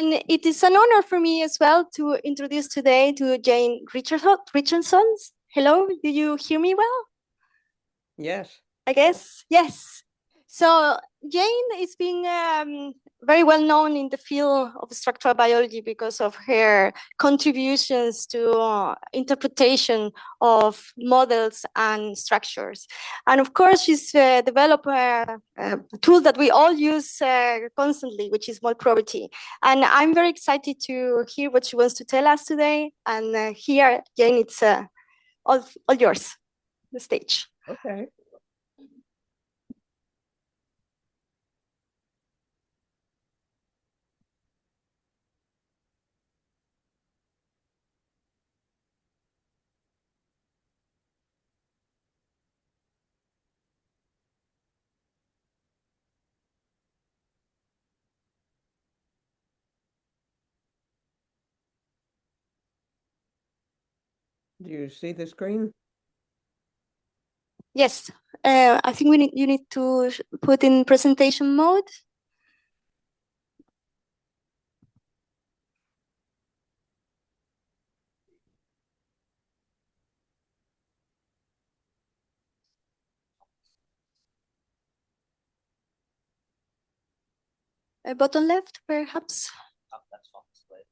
And it is an honor for me as well to introduce today to Jane Richardson. Hello, do you hear me well? Yes. I guess, yes. So Jane is being very well known in the field of structural biology because of her contributions to interpretation of models and structures. And of course, she's developed a tool that we all use constantly, which is mole probability. And I'm very excited to hear what she wants to tell us today. And here, Jane, it's all yours, the stage. Okay. Do you see the screen? Yes, I think you need to put in presentation mode. Bottom left, perhaps. That's not displayed.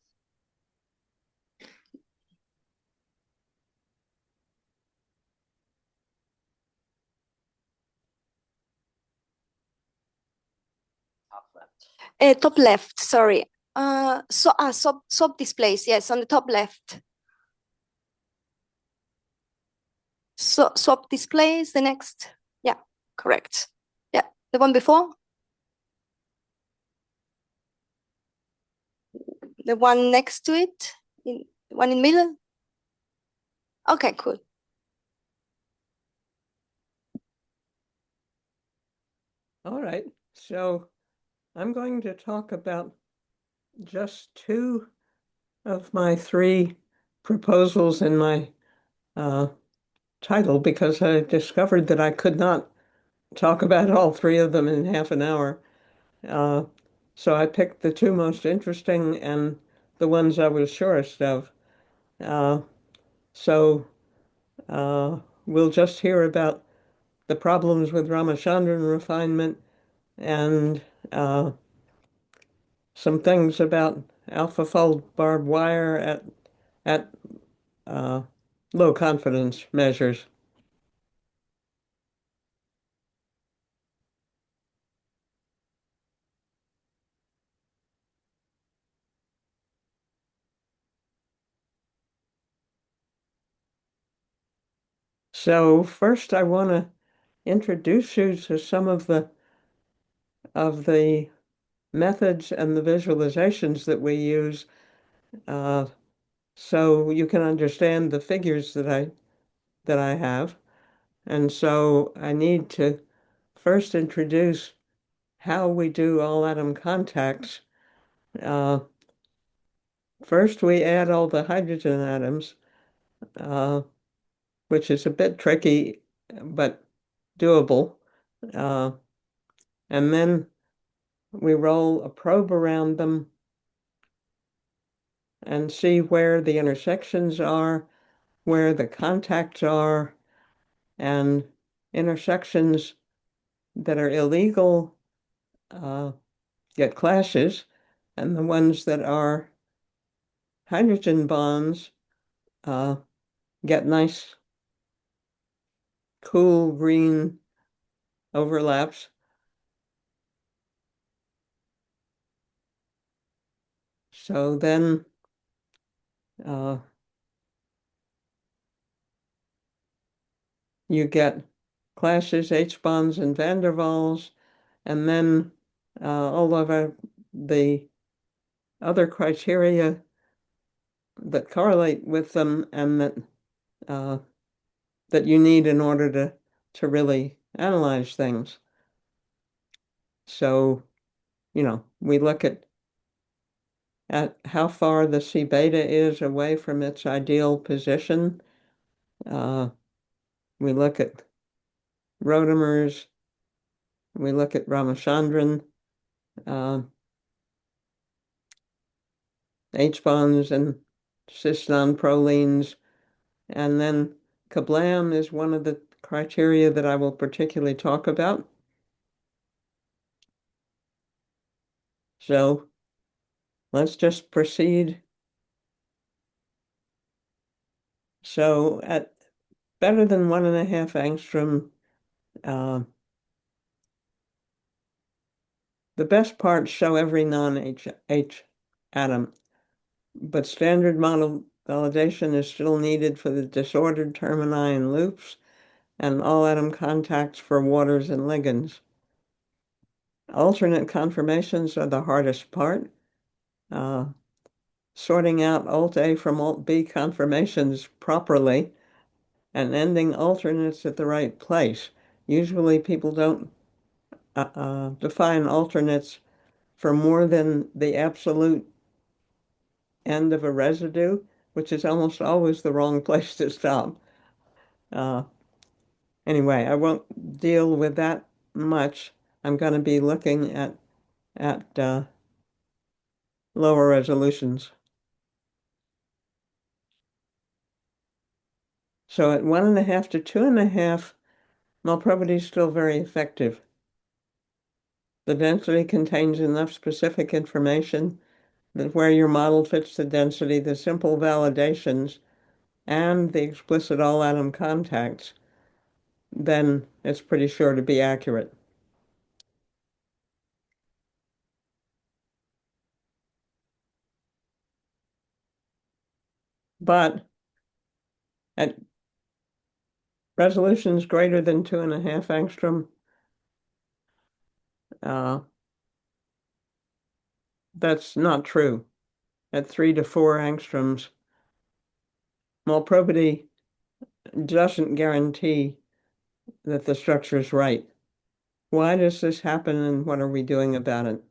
Top left. Top left, sorry. Swap displays, yes, on the top left. So swap displays, the next. Yeah, correct. Yeah, the one before. The one next to it, the one in the middle. Okay, cool. All right. So I'm going to talk about just two of my three proposals in my title because I discovered that I could not talk about all three of them in half an hour. So I picked the two most interesting and the ones I was surest of. So we'll just hear about the problems with Ramachandran refinement and some things about AlphaFold barbed wire at low confidence measures. So first, I want to introduce you to some of the methods and the visualizations that we use, so you can understand the figures that I have. And so I need to first introduce how we do all atom contacts. First, we add all the hydrogen atoms, which is a bit tricky, but doable. And then we roll a probe around them and see where the intersections are, where the contacts are, and intersections that are illegal get clashes, and the ones that are hydrogen bonds get nice, cool green overlaps. So then you get clashes, H-bonds, and van der Waals, and then all of the other criteria that correlate with them and that you need in order to really analyze things. So, we look at how far the C beta is away from its ideal position. We look at rotamers. We look at Ramachandran. H bonds and cis non-prolines. And then kablam is one of the criteria that I will particularly talk about. So let's just proceed. So at better than 1.5 angstrom, the best parts show every non-H atom, but standard model validation is still needed for the disordered termini and loops and all atom contacts for waters and ligands. Alternate conformations are the hardest part. Sorting out alt A from alt B conformations properly and ending alternates at the right place. Usually people don't define alternates for more than the absolute end of a residue, which is almost always the wrong place to stop. Anyway, I won't deal with that much. I'm going to be looking at lower resolutions. So at 1.5 to 2.5, malprobity is still very effective. The density contains enough specific information that where your model fits the density, the simple validations, and the explicit all-atom contacts, then it's pretty sure to be accurate. But at resolutions greater than 2.5 angstrom, that's not true. At 3 to 4 angstroms, malprobity doesn't guarantee that the structure is right. Why does this happen and what are we doing about it?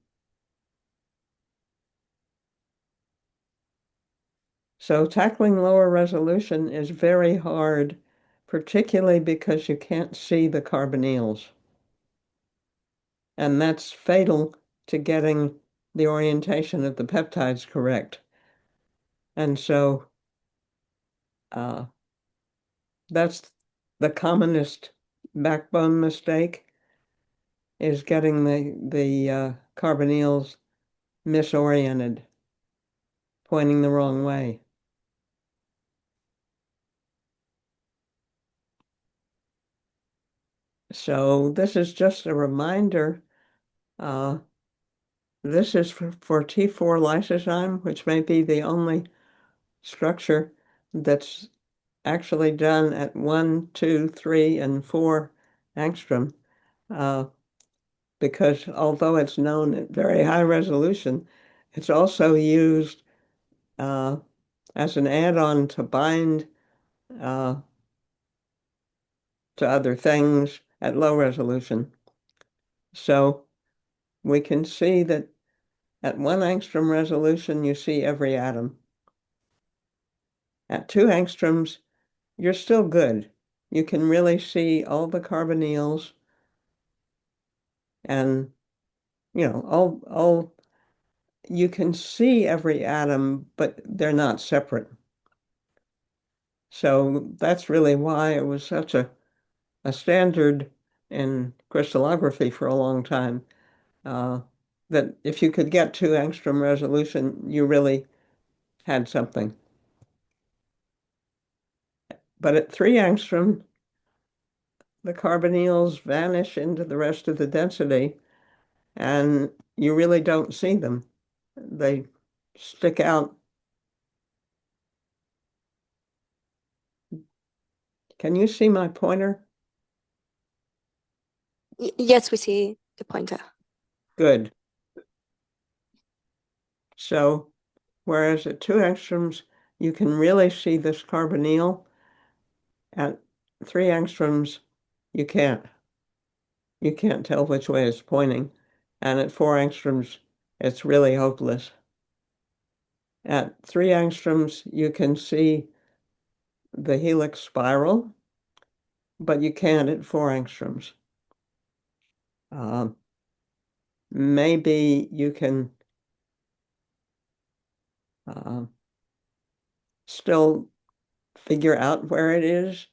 So tackling lower resolution is very hard, particularly because you can't see the carbonyls. And that's fatal to getting the orientation of the peptides correct. And so that's the commonest backbone mistake, is getting the carbonyls misoriented, pointing the wrong way. So this is just a reminder. This is for T4 lysozyme, which may be the only structure that's actually done at 1, 2, 3, and 4 angstrom, because although it's known at very high resolution, it's also used as an add-on to bind to other things at low resolution. So we can see that at 1 angstrom resolution, you see every atom. At 2 angstroms, you're still good. You can really see all the carbonyls and, you know, all you can see every atom, but they're not separate. So that's really why it was such a standard in crystallography for a long time, that if you could get to angstrom resolution, you really had something. But at 3 angstrom, the carbonyls vanish into the rest of the density, and you really don't see them. They stick out. Can you see my pointer? Yes, we see the pointer. Good. So whereas at 2 angstroms, you can really see this carbonyl, at 3 angstroms, you can't. You can't tell which way it's pointing. And at 4 angstroms, it's really hopeless. At 3 angstroms, you can see the helix spiral, but you can't at 4 angstroms. Maybe you can still figure out where it is.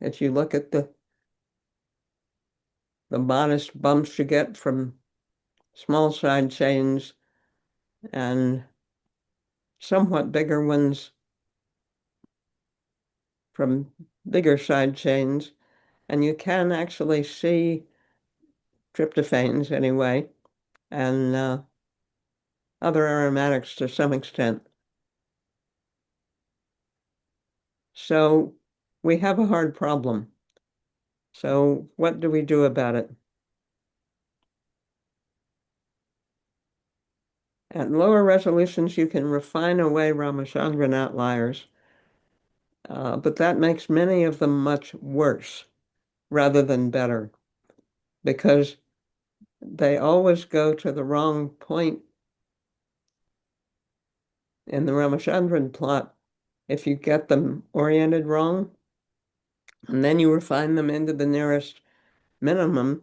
If you look at the modest bumps you get from small side chains and somewhat bigger ones from bigger side chains, and you can actually see tryptophanes anyway, and other aromatics to some extent. So we have a hard problem. So what do we do about it? At lower resolutions, you can refine away Ramachandran outliers, but that makes many of them much worse rather than better, because they always go to the wrong point in the Ramachandran plot if you get them oriented wrong, and then you refine them into the nearest minimum,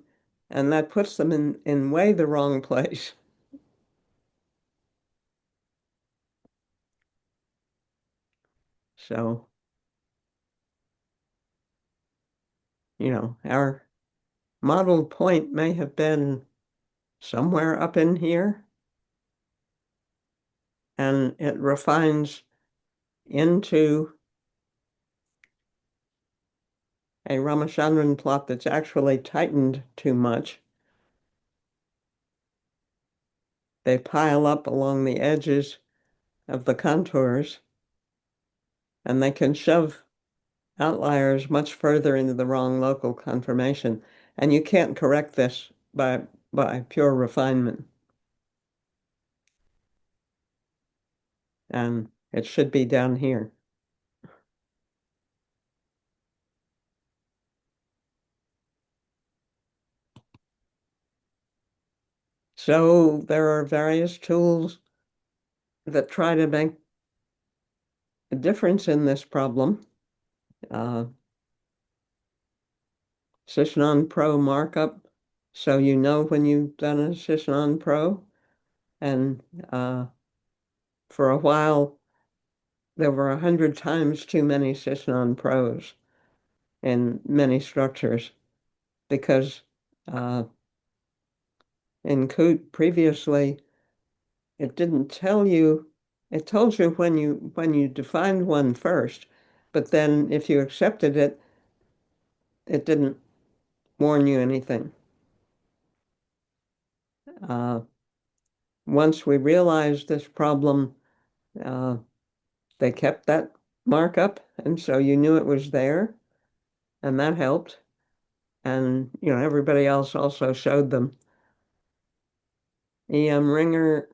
and that puts them in way the wrong place. So, our model point may have been somewhere up in here, and it refines into a Ramachandran plot that's actually tightened too much. They pile up along the edges of the contours, and they can shove outliers much further into the wrong local conformation. And you can't correct this by pure refinement. And it should be down here. So there are various tools that try to make a difference in this problem. Syslon Pro markup, so you know when you've done a Syslon Pro. And for a while, there were 100 times too many Syslon Pros in many structures, because in Coot previously, it didn't tell you, it told you when you defined one first, but then if you accepted it, it didn't warn you anything. Once we realized this problem, they kept that markup, and so you knew it was there, and that helped. And everybody else also showed them. EM Ringer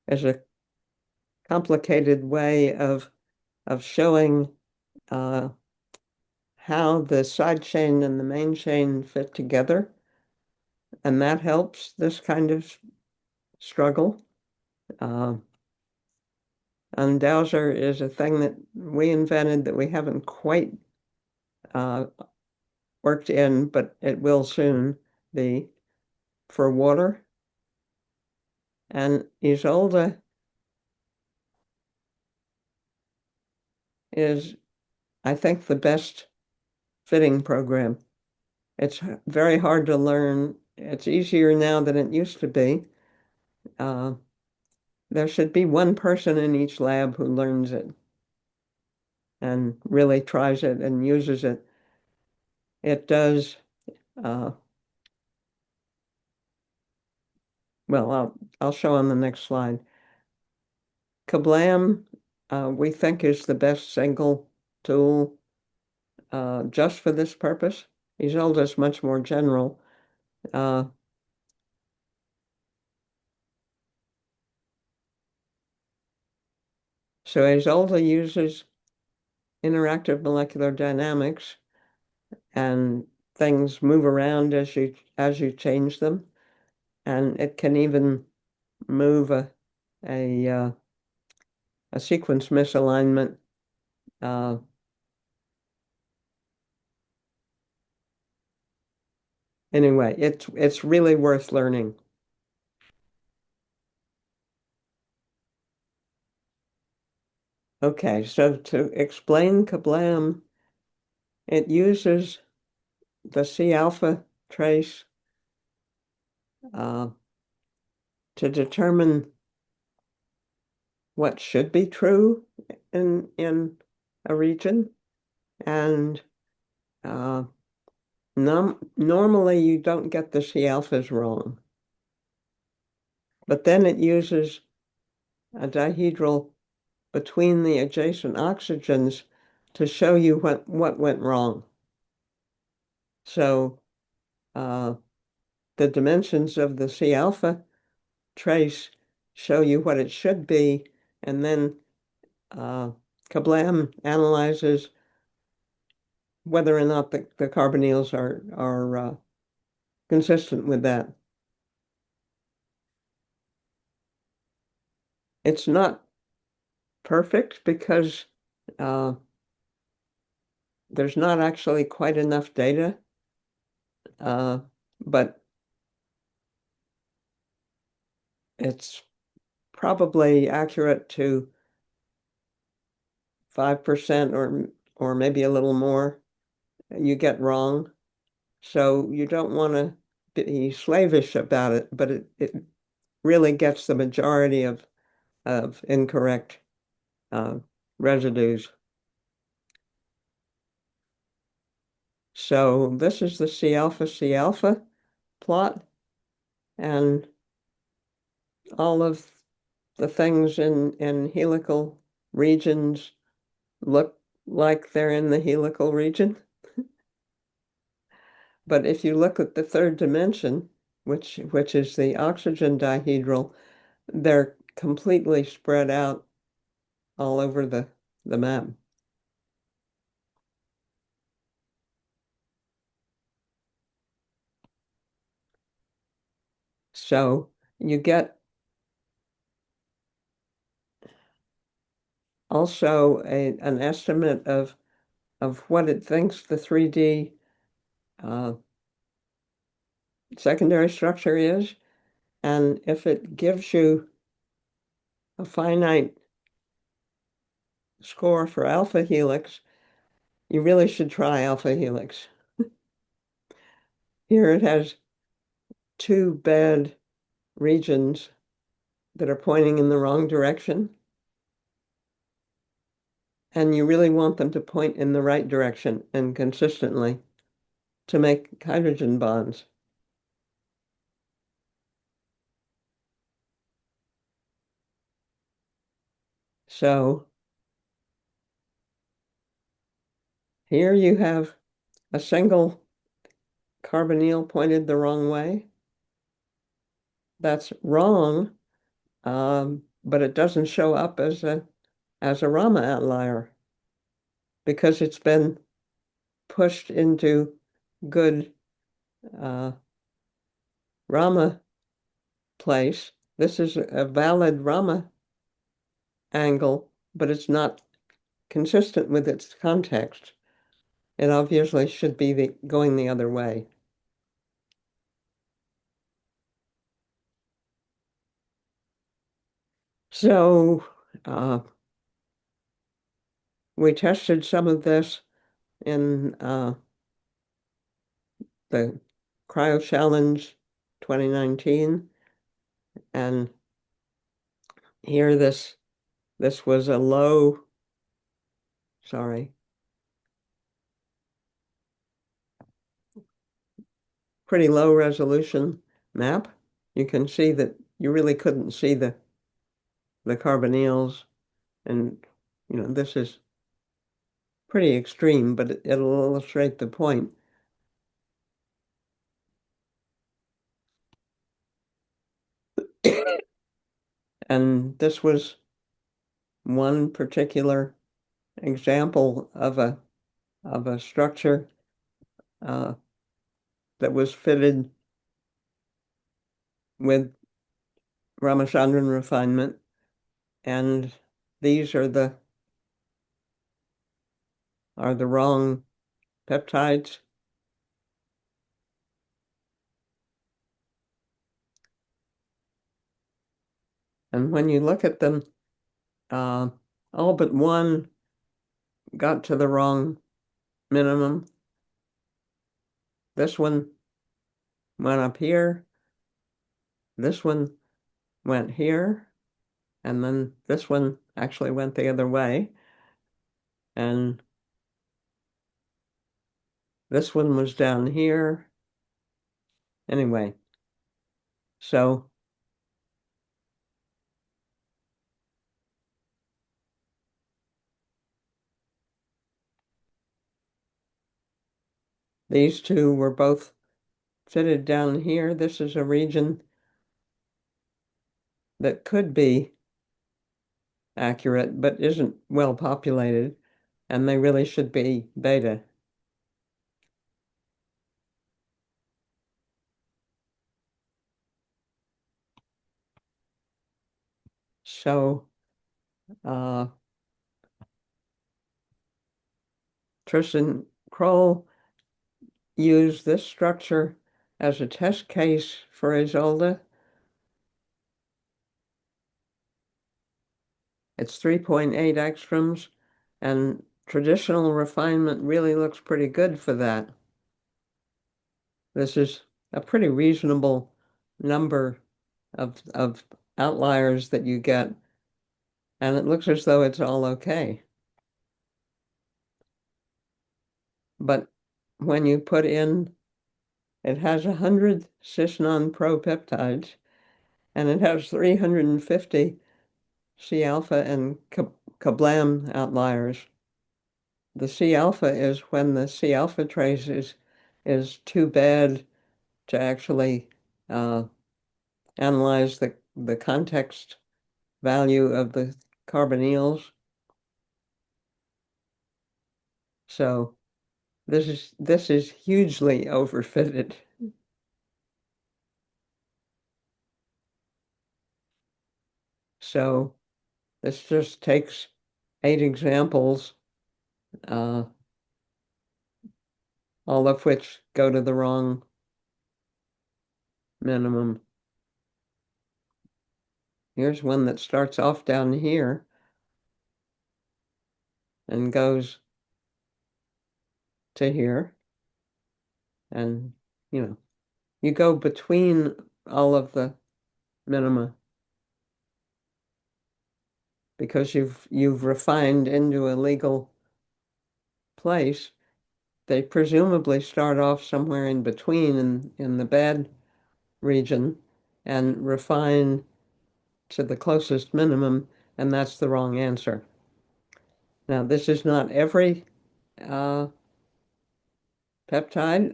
is a complicated way of showing how the side chain and the main chain fit together, and that helps this kind of struggle. Undowser is a thing that we invented that we haven't quite worked in, but it will soon be, for water. And Isolde is, I think, the best fitting program. It's very hard to learn. It's easier now than it used to be. There should be one person in each lab who learns it and really tries it and uses it. It does, well, I'll show on the next slide. Kablam, we think, is the best single tool just for this purpose. Isolde is much more general. So Isolde uses interactive molecular dynamics, and things move around as you change them, and it can even move a sequence misalignment. Anyway, it's really worth learning. Okay, so to explain Kablam, it uses the C alpha trace to determine what should be true in a region, and normally you don't get the C alphas wrong, but then it uses a dihedral between the adjacent oxygens to show you what went wrong. So the dimensions of the C alpha trace show you what it should be, and then Kablam analyzes whether or not the carbonyls are consistent with that. It's not perfect because there's not actually quite enough data, but it's probably accurate to 5% or maybe a little more you get wrong. So you don't want to be slavish about it, but it really gets the majority of incorrect residues. So this is the C alpha plot, and all of the things in helical regions look like they're in the helical region. But if you look at the third dimension, which is the oxygen dihedral, they're completely spread out all over the map. So you get also an estimate of what it thinks the 3D secondary structure is, and if it gives you a finite score for alpha helix, you really should try alpha helix. Here it has two bad regions that are pointing in the wrong direction, and you really want them to point in the right direction and consistently to make hydrogen bonds. So here you have a single carbonyl pointed the wrong way. That's wrong, but it doesn't show up as a Rama outlier because it's been pushed into good Rama place. This is a valid Rama angle, but it's not consistent with its context. It obviously should be going the other way. So we tested some of this in the Cryo Challenge 2019, and here this was a low, sorry, pretty low resolution map. You can see that you really couldn't see the carbonyls, and this is pretty extreme, but it'll illustrate the point. And this was one particular example of a structure that was fitted with Ramachandran refinement, and these are the wrong peptides. And when you look at them, all but one got to the wrong minimum. This one went up here. This one went here. And then this one actually went the other way. And this one was down here. Anyway, so these two were both fitted down here. This is a region that could be accurate, but isn't well populated, and they really should be beta. So Tristan Kroll used this structure as a test case for Isolde. It's 3.8 angstroms, and traditional refinement really looks pretty good for that. This is a pretty reasonable number of outliers that you get, and it looks as though it's all okay. But when you put in, it has 100 cis-non propeptides, and it has 350 C alpha and kablam outliers. The C alpha is when the C alpha trace is too bad to actually analyze the context value of the carbonyls. So this is hugely overfitted. So this just takes 8 examples, all of which go to the wrong minimum. Here's one that starts off down here and goes to here. And, you go between all of the minima because you've refined into a legal place. They presumably start off somewhere in between in the bad region and refine to the closest minimum, and that's the wrong answer. Now, this is not every peptide.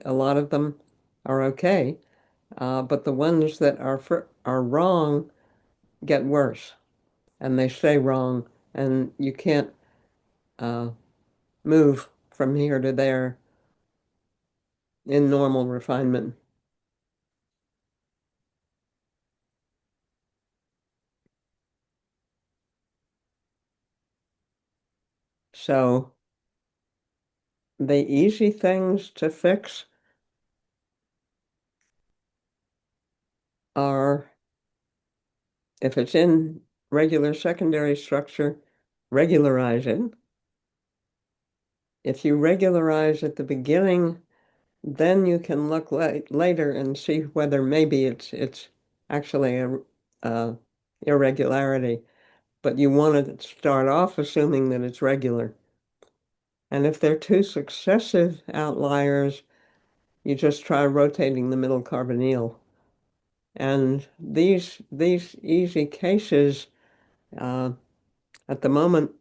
A lot of them are okay, but the ones that are wrong get worse, and they stay wrong, and you can't move from here to there in normal refinement. So the easy things to fix are, if it's in regular secondary structure, regularize it. If you regularize at the beginning, then you can look later and see whether maybe it's actually a irregularity. But you want to start off assuming that it's regular. And if they're two successive outliers, you just try rotating the middle carbonyl. And these easy cases, at the moment,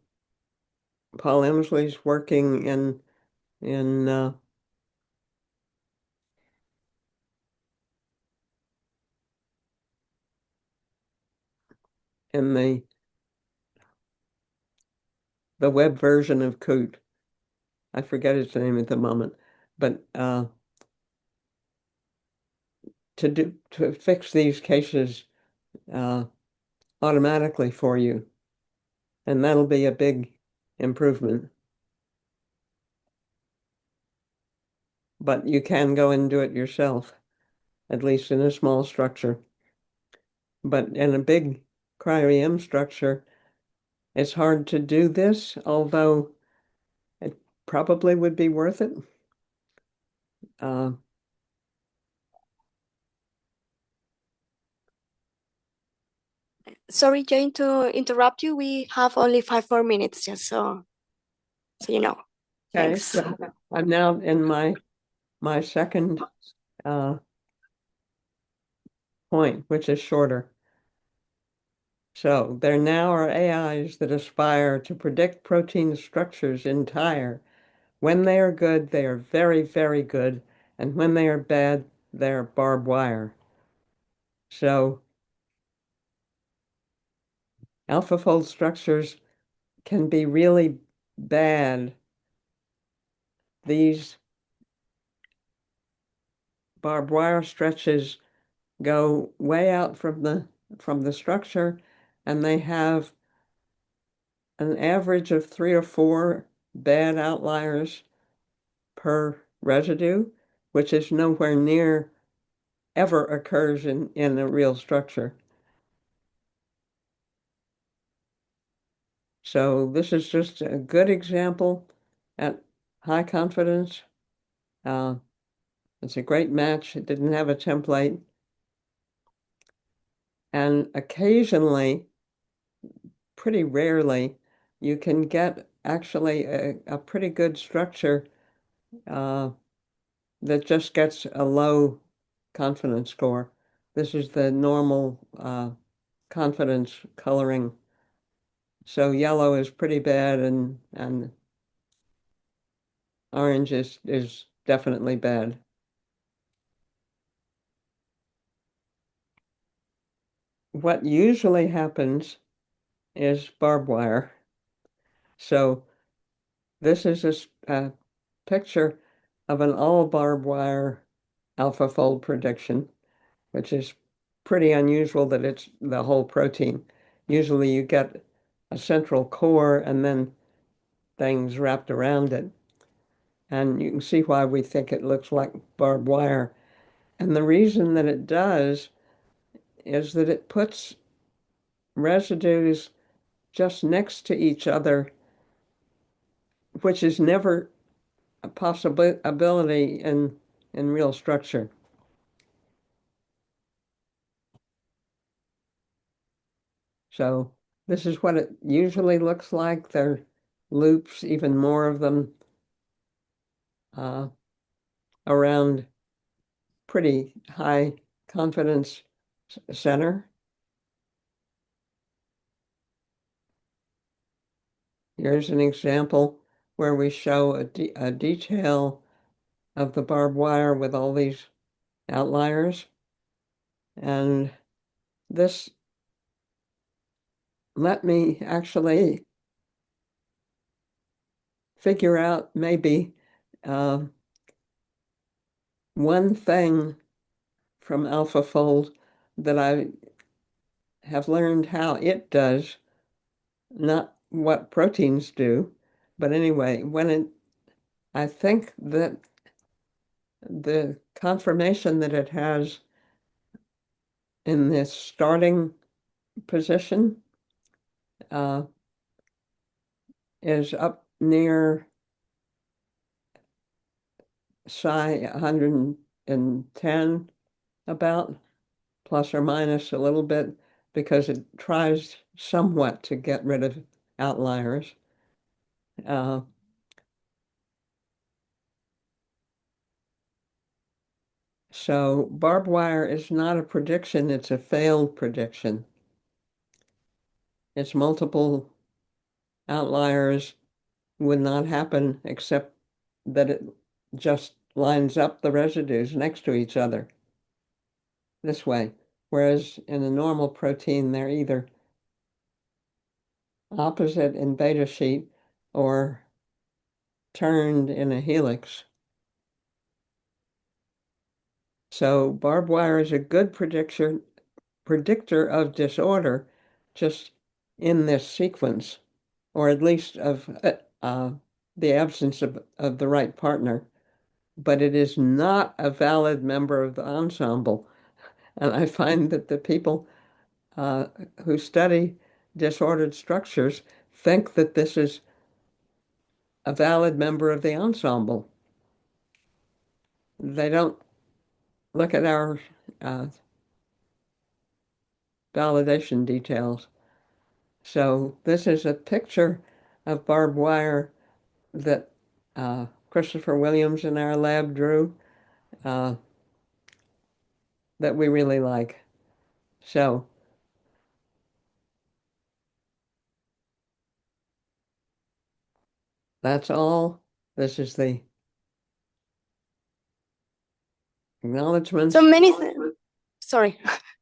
Paul Emsley's working in the web version of Coot. I forget its name at the moment, but to fix these cases automatically for you, and that'll be a big improvement. But you can go and do it yourself, at least in a small structure. But in a big cryo-EM structure, It's hard to do this, although it probably would be worth it. Sorry, Jane, to interrupt you. We have only 5 more minutes, just so you know. Okay, Thanks. so I'm now in my second point, which is shorter. So there now are AIs that aspire to predict protein structures entire. When they are good, they are very, very good. And when they are bad, they're barbed wire. So AlphaFold structures can be really bad. These barbed wire stretches go way out from the structure, and they have an average of 3 or 4 bad outliers per residue, which is nowhere near ever occurs in a real structure. So this is just a good example at high confidence. It's a great match. It didn't have a template. And occasionally, pretty rarely, you can get actually a pretty good structure that just gets a low confidence score. This is the normal confidence coloring. So yellow is pretty bad, and orange is definitely bad. What usually happens is barbed wire. So this is a picture of an all barbed wire AlphaFold prediction, which is pretty unusual that it's the whole protein. Usually you get a central core and then things wrapped around it. And you can see why we think it looks like barbed wire. And the reason that it does is that it puts residues just next to each other, which is never a possibility in real structure. So this is what it usually looks like. There are loops, even more of them, around pretty high confidence center. Here's an example where we show a detail of the barbed wire with all these outliers. And this let me actually figure out maybe one thing from AlphaFold that I have learned how it does, not what proteins do. But anyway, I think that the conformation that it has in this starting position is up near psi 110 about, plus or minus a little bit, because it tries somewhat to get rid of outliers. So barbed wire is not a prediction, it's a failed prediction. Its multiple outliers would not happen except that it just lines up the residues next to each other this way. Whereas in a normal protein, they're either opposite in beta sheet or turned in a helix. So barbed wire is a good predictor of disorder just in this sequence, or at least of the absence of the right partner. But it is not a valid member of the ensemble. And I find that the people who study disordered structures think that this is a valid member of the ensemble. They don't look at our validation details. So this is a picture of barbed wire that Christopher Williams in our lab drew that we really like. So that's all. This is the acknowledgements. So many, sorry.